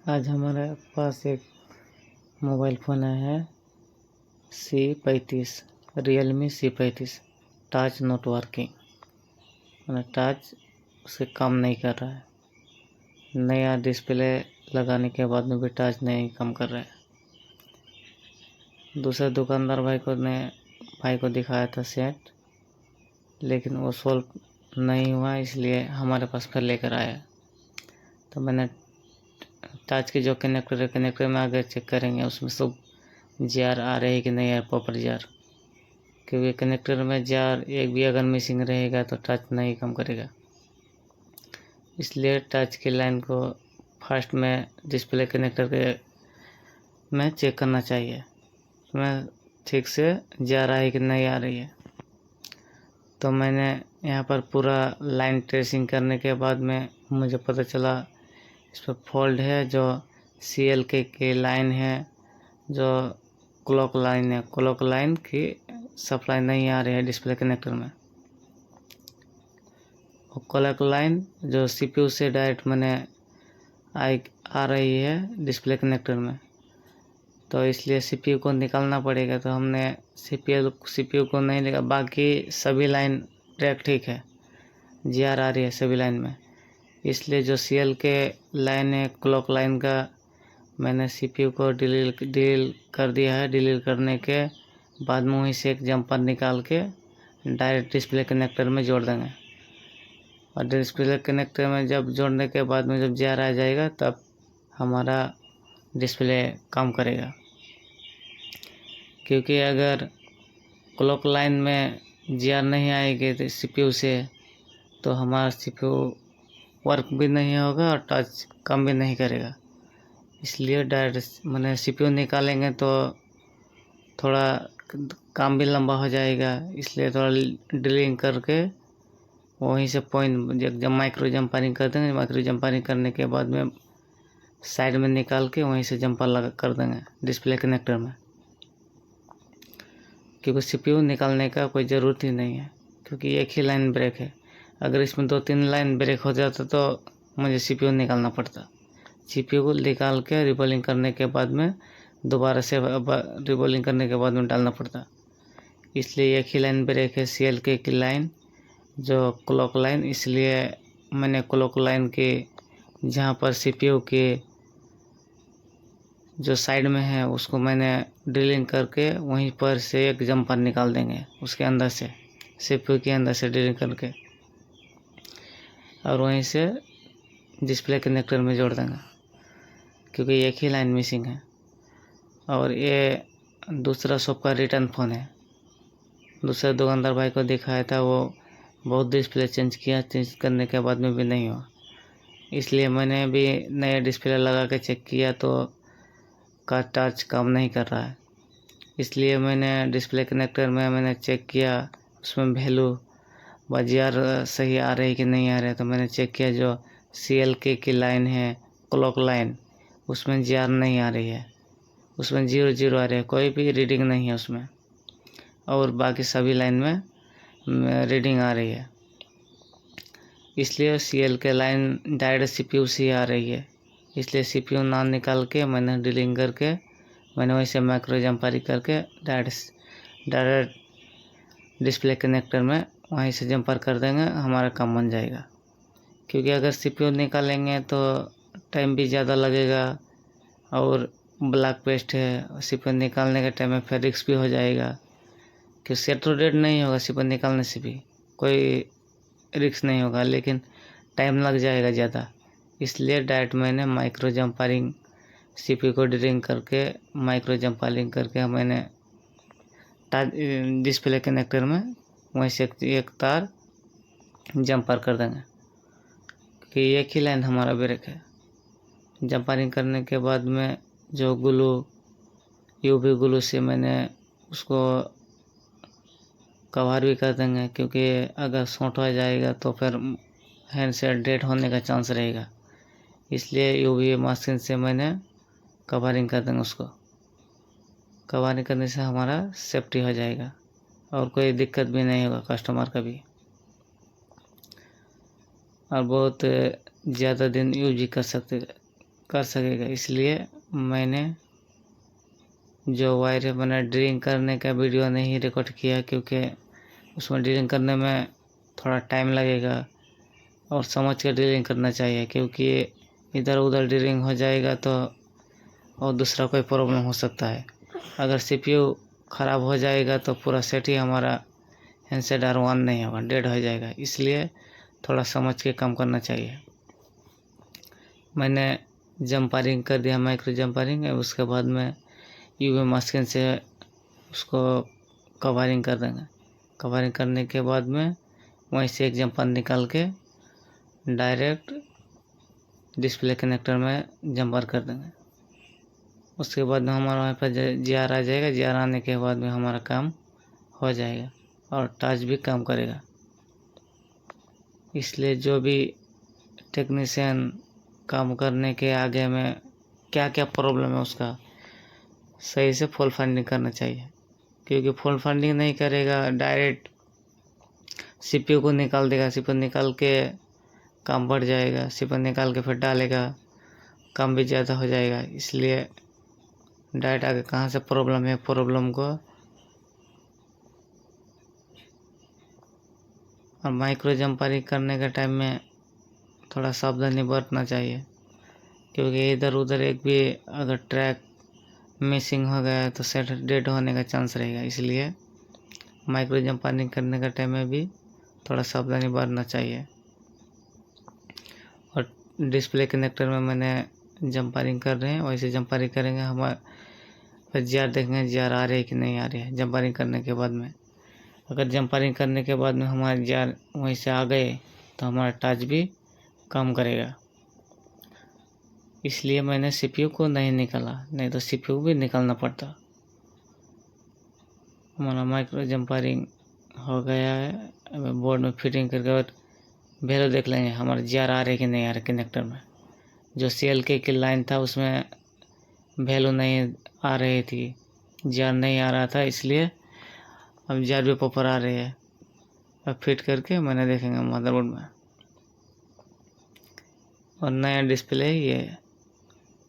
आज हमारे पास एक मोबाइल फ़ोन है C35 Realme C35 touch not working, मैंने टच उसे काम नहीं कर रहा है। नया डिस्प्ले लगाने के बाद में भी टच नहीं काम कर रहा है। दूसरे दुकानदार भाई को दिखाया था सेट, लेकिन वो सॉल्व नहीं हुआ, इसलिए हमारे पास फिर लेकर आया। तो मैंने टच के जो कनेक्टर में आगे चेक करेंगे उसमें सब जार आ रहे हैं कि नहीं है, प्रॉपर जार, क्योंकि कनेक्टर में जार एक भी अगर मिसिंग रहेगा तो टच नहीं काम करेगा। इसलिए टच की लाइन को फर्स्ट में डिस्प्ले कनेक्टर के में चेक करना चाहिए, उसमें ठीक से जार आ रही है कि नहीं आ रही है। तो मैंने यहाँ पर पूरा लाइन ट्रेसिंग करने के बाद में मुझे पता चला इस पर फॉल्ट है, जो CLK की लाइन है, जो क्लॉक लाइन है, क्लॉक लाइन की सप्लाई नहीं आ रही है डिस्प्ले कनेक्टर में। और क्लॉक लाइन जो CPU से डायरेक्ट मैंने आ रही है डिस्प्ले कनेक्टर में, तो इसलिए CPU को निकालना पड़ेगा। तो हमने CPU को नहीं लेगा, बाकी सभी लाइन ट्रैक ठीक है, GR आ रही है सभी लाइन में। इसलिए जो CLK लाइन है क्लॉक लाइन का, मैंने CPU को डिलीट कर दिया है। डिलीट करने के बाद में वहीं से एक जंपर निकाल के डायरेक्ट डिस्प्ले कनेक्टर में जोड़ देंगे। और डिस्प्ले कनेक्टर में जब जोड़ने के बाद में जब जार आ जाएगा तब हमारा डिस्प्ले काम करेगा। क्योंकि अगर क्लॉक लाइन में जार नहीं आएगी तो CPU से, तो हमारा CPU वर्क भी नहीं होगा और टच काम भी नहीं करेगा। इसलिए डायरेक्ट मैंने CPU निकालेंगे तो थोड़ा काम भी लंबा हो जाएगा, इसलिए थोड़ा ड्रिलिंग करके वहीं से पॉइंट जब माइक्रो जंपरिंग कर देंगे। माइक्रो जंपरिंग करने के बाद में साइड में निकाल के वहीं से जंपर लगा कर देंगे डिस्प्ले कनेक्टर में, क्योंकि CPU निकालने का कोई ज़रूरत ही नहीं है, क्योंकि एक ही लाइन ब्रेक है। अगर इसमें 2-3 लाइन ब्रेक हो जाता तो मुझे CPU निकालना पड़ता। CPU को निकाल के रिबोलिंग करने के बाद में दोबारा से रिबोलिंग करने के बाद में डालना पड़ता। इसलिए एक ही लाइन ब्रेक है, CLK की लाइन, जो क्लॉक लाइन। इसलिए मैंने क्लॉक लाइन की जहाँ पर CPU की जो साइड में है उसको मैंने ड्रिलिंग करके वहीं पर से एक जंपर निकाल देंगे, उसके अंदर से CPU के अंदर से ड्रिलिंग करके, और वहीं से डिस्प्ले कनेक्टर में जोड़ देंगे, क्योंकि एक ही लाइन मिसिंग है। और ये दूसरा शॉप का रिटर्न फ़ोन है। दूसरे दुकानदार भाई को दिखाया था, वो बहुत डिस्प्ले चेंज किया, चेंज करने के बाद में भी नहीं हुआ। इसलिए मैंने भी नया डिस्प्ले लगा के चेक किया तो का टच काम नहीं कर रहा है। इसलिए मैंने डिस्प्ले कनेक्टर में मैंने चेक किया, उसमें वैल्यू बाजार सही आ रही कि नहीं आ रही है। तो मैंने चेक किया, जो CLK की लाइन है क्लॉक लाइन, उसमें GR नहीं आ रही है, उसमें 0-0 आ रही है, कोई भी रीडिंग नहीं है उसमें। और बाकी सभी लाइन में रीडिंग आ रही है। इसलिए CLK लाइन डायरेक्ट CPU से आ रही है। इसलिए CPU ना निकाल के मैंने ड्रिलिंग करके मैंने वैसे माइक्रो जंपरिंग करके डायरेक्ट डिस्प्ले कनेक्टर में वहीं से जंपर कर देंगे, हमारा काम बन जाएगा। क्योंकि अगर CPU निकालेंगे तो टाइम भी ज़्यादा लगेगा, और ब्लैक पेस्ट है, CPU निकालने के टाइम में फिर रिस्क भी हो जाएगा कि सेटलमेंट नहीं होगा। CPU निकालने से भी कोई रिस्क नहीं होगा, लेकिन टाइम लग जाएगा ज़्यादा। इसलिए डायरेक्ट मैंने माइक्रो जंपरिंग CPU को ड्रिलिंग करके माइक्रो जंपरिंग करके मैंने डिस्प्ले कनेक्टर में वहीं से एक तार जंपर कर देंगे, कि एक ही लाइन हमारा ब्रेक है। जंपरिंग करने के बाद में जो UV ग्लू से मैंने उसको कवर भी कर देंगे, क्योंकि अगर शॉर्ट हो जाएगा तो फिर हैंडसेट डेड होने का चांस रहेगा। इसलिए UV मशीन से मैंने कवरिंग कर देंगे उसको। कवरिंग करने से हमारा सेफ्टी हो जाएगा और कोई दिक्कत भी नहीं होगा कस्टमर का भी, और बहुत ज़्यादा दिन यूज कर सकते कर सकेगा। इसलिए मैंने जो वायर है मैंने ड्रिलिंग करने का वीडियो नहीं रिकॉर्ड किया, क्योंकि उसमें ड्रिलिंग करने में थोड़ा टाइम लगेगा और समझ के ड्रिलिंग करना चाहिए, क्योंकि इधर उधर ड्रिलिंग हो जाएगा तो और दूसरा कोई प्रॉब्लम हो सकता है। अगर CPU ख़राब हो जाएगा तो पूरा सेट ही हमारा हैंडसेट R1 नहीं होगा, डेड हो जाएगा। इसलिए थोड़ा समझ के काम करना चाहिए। मैंने जंपरिंग कर दिया, माइक्रो जंपरिंग, उसके बाद में UV मास्किंग से उसको कवरिंग कर देंगे। कवरिंग करने के बाद में वहीं से एक जंपर निकाल के डायरेक्ट डिस्प्ले कनेक्टर में जंपर कर देंगे। उसके बाद में हमारा वहाँ पर GR आ जाएगा। GR आने के बाद में हमारा काम हो जाएगा और टच भी काम करेगा। इसलिए जो भी टेक्नीशियन काम करने के आगे में क्या क्या प्रॉब्लम है उसका सही से फॉल्ट फाइंडिंग करना चाहिए, क्योंकि फॉल्ट फाइंडिंग नहीं करेगा डायरेक्ट CPU को निकाल देगा। CPU निकाल के काम बढ़ जाएगा, CPU निकाल के फिर डालेगा, काम भी ज़्यादा हो जाएगा। इसलिए डायरेक्ट आगे कहाँ से प्रॉब्लम है, प्रॉब्लम को और माइक्रो जंपरिंग करने के टाइम में थोड़ा सावधानी बरतना चाहिए, क्योंकि इधर उधर एक भी अगर ट्रैक मिसिंग हो गया तो सेट डेड होने का चांस रहेगा। इसलिए माइक्रो जंपरिंग करने का टाइम में भी थोड़ा सावधानी बरतना चाहिए। और डिस्प्ले कनेक्टर में मैंने जंपरिंग कर रहे हैं, वैसे जंपरिंग करेंगे। हमारे फिर GR देखेंगे GR आ रही है कि नहीं आ रही है जंपरिंग करने के बाद में। अगर जंपरिंग करने के बाद में हमारे GR वहीं से आ गए तो हमारा टच भी काम करेगा। इसलिए मैंने CPU को नहीं निकाला, नहीं तो CPU भी निकालना पड़ता। हमारा माइक्रो जंपरिंग हो गया है। अब बोर्ड में फिटिंग करके और वैल्यू देख लेंगे हमारे GR आ रहे कि नहीं आ रहे कनेक्टर में। जो CLK की लाइन था उसमें वैल्यू नहीं आ रही थी, GR नहीं आ रहा था, इसलिए अब GR भी प्रॉपर आ रही है। अब फिट करके मैंने देखेंगे मदरबोर्ड में। और नया डिस्प्ले ये है,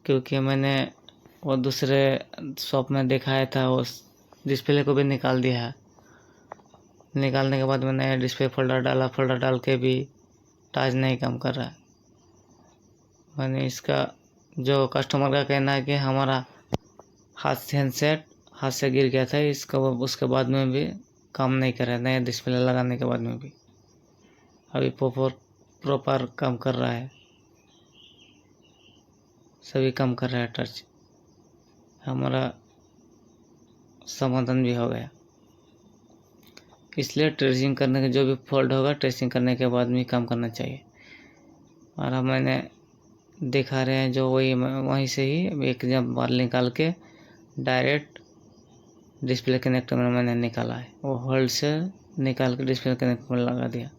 क्योंकि मैंने वो दूसरे शॉप में दिखाया था, उस डिस्प्ले को भी निकाल दिया है। निकालने के बाद मैंने डिस्प्ले फोल्डर डाला, फोल्डर डाल के भी टच नहीं काम कर रहा है। मैंने इसका जो कस्टमर का कहना है कि हमारा हैंडसेट हाथ से गिर गया था, इसका उसके बाद में भी काम नहीं कर रहा है, नया डिस्प्ले लगाने के बाद में भी अभी प्रॉपर काम कर रहा है, सभी काम कर रहा है। टच हमारा समाधान भी हो गया। इसलिए ट्रेसिंग करने के जो भी फॉल्ट होगा ट्रेसिंग करने के बाद में काम करना चाहिए। और हम मैंने दिखा रहे हैं जो वहीं से ही एक जब बार निकाल के डायरेक्ट डिस्प्ले कनेक्टर में मैंने निकाला है, वो होल्ड से निकाल के डिस्प्ले कनेक्टर में लगा दिया।